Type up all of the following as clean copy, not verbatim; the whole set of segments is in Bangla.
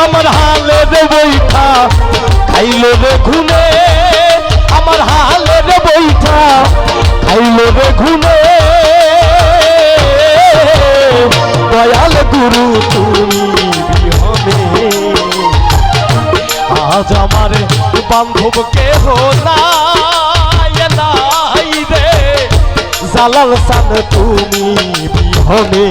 আমার হালে রে বৈঠা খাইলো রে ঘুনে, আমার হালে রে বৈঠা খাইলো রে ঘুনে। দয়াল গুরু তুমি বিহনে আজ আমার বান্ধব কেহ নাই রে, জালাল সান তুমি বিহনে।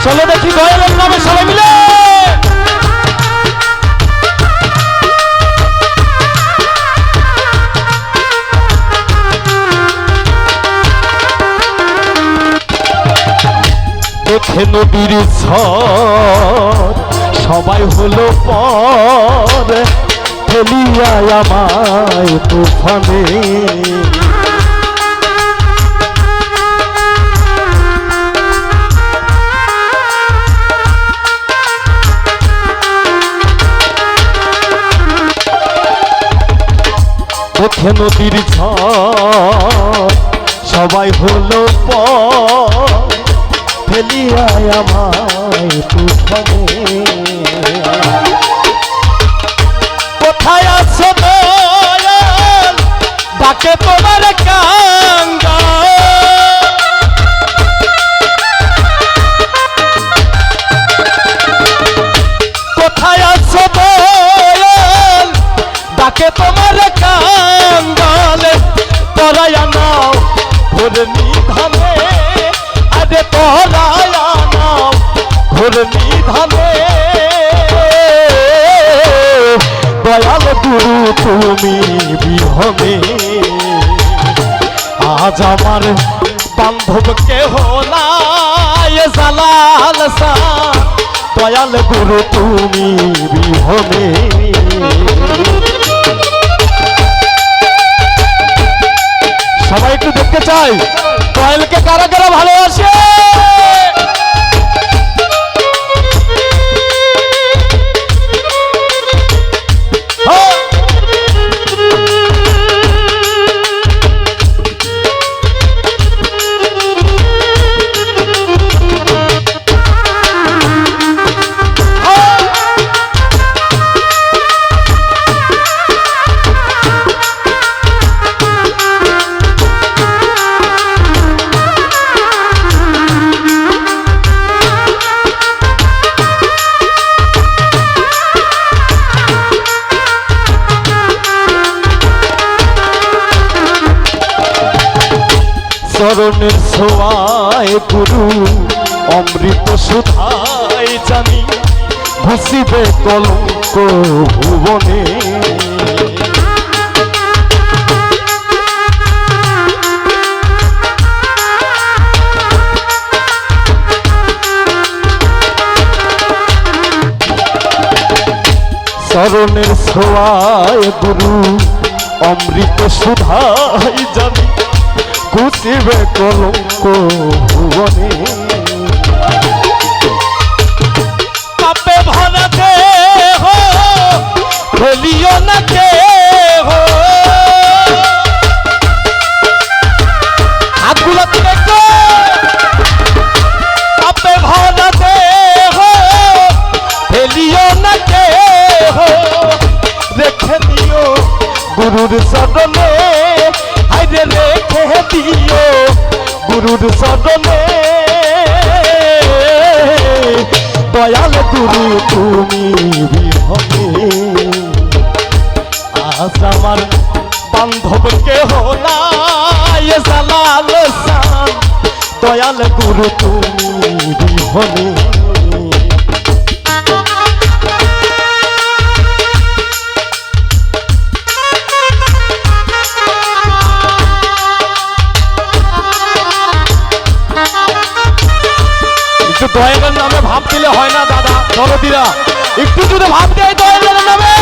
চলো দেখি দয়ালের নামে সবাই মিলে দেখে নদীর ঝড় সবাই হলো পর, ফেলিয়া আমায় তুফানে। দেখে নদীর ঝড় সবাই হলো পর, ফেলিয়া আমায় তুফানে। কোথায় আছো দয়াল ডাকে তোমার কাঙ্গা, কোথায় আছো দয়াল ডাকে তোমার কাঙ্গালে। পরায়া নাও ঘোর নিধানে, আরে পরায়া নাও ঘোর নিধানে। দয়াল গুরু তুমি বিহনে আজ আমার বান্ধব কেহ নাই, জালাল সান দয়াল গুরু তুমি বিহনে। সবাই একটু দেখতে চাই দয়ালকে কারা কারা ভালোবাসে। চরণের ছোঁয়ায় গুরু অমৃত সুধায় জানি, ভাসিবে কলঙ্ক ভুবনে। চরণের ছোঁয়ায় গুরু অমৃত সুধায় জানি, ঘুষিবে কলঙ্ক ভুবনে। পাপে ভরা দেহ ফেলিও না কেহ, হাতগুলো তুলে পাপে ভরা দেহ ফেলিও না কেহ, রেখে দিও গুরুর চরণে, আইরে রেখে দিও গুরুর চরণে। দয়াল গুরু তুমি বিহনে আজ আমার বান্ধব কেহ নাই, জালাল সান দয়াল গুরু তুমি বিহনে। দয়ালের নামে ভাব দিলে হয় না দাদা। দরদিরা একটু যদি ভাব দেয় দয়ালের নামে।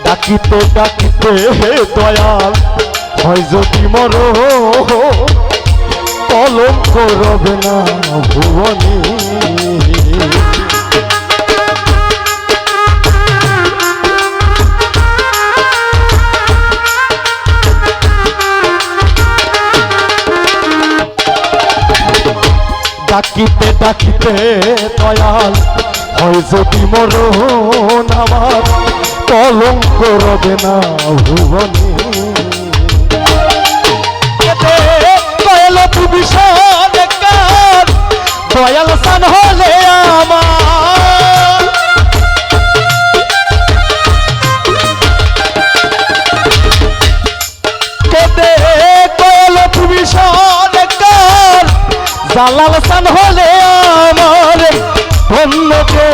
ডাকিতে ডাকিতে দয়াল হয় যদি মর কলঙ্ক রবে না ভুবনে। ডাকিতে ডাকিতে দয়াল হয় যদি মরণ আমার কলঙ্ক রবে না ভুবনে। দয়াল তুমি সরকার দয়াল সান হলে আমার কেদে দয়াল তুমি সরকার জালাল সান হলে আমার ধন্যকে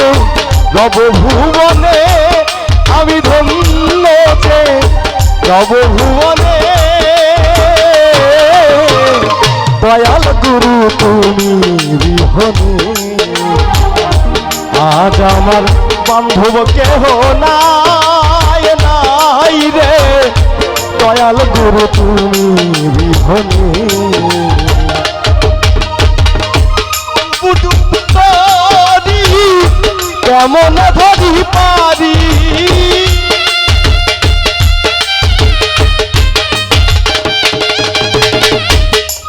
রব ভুবনে। আমি ধন্য যে রব ভুবনে। দয়াল গুরু তুমি বিহনে আজ আমার বান্ধব কেহ নাই নাই রে। দয়াল গুরু তুমি বিহনে। কেমন ধরি পারি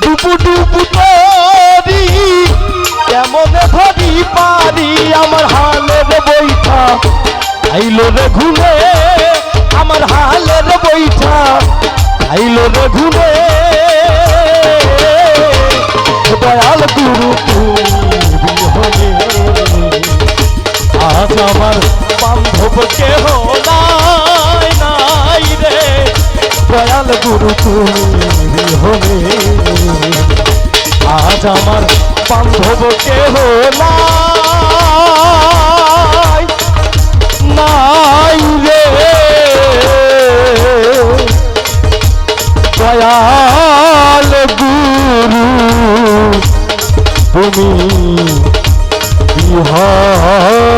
ডুবু ডুবু তরি কেমন ধরি পারি আমার হালের বৈঠা আইলো রে ঘুরে। আমার হালের বৈঠা আইলো রে ঘুরে। দয়াল গুরু তুমি বিহনে আজ আমার বান্ধব কেহ নাই নাই রে। দয়াল গুরু তুমি বিহনে আজ আমার বান্ধব কেহ নাই নাই রে। দয়াল গুরু তুমি বিহনে।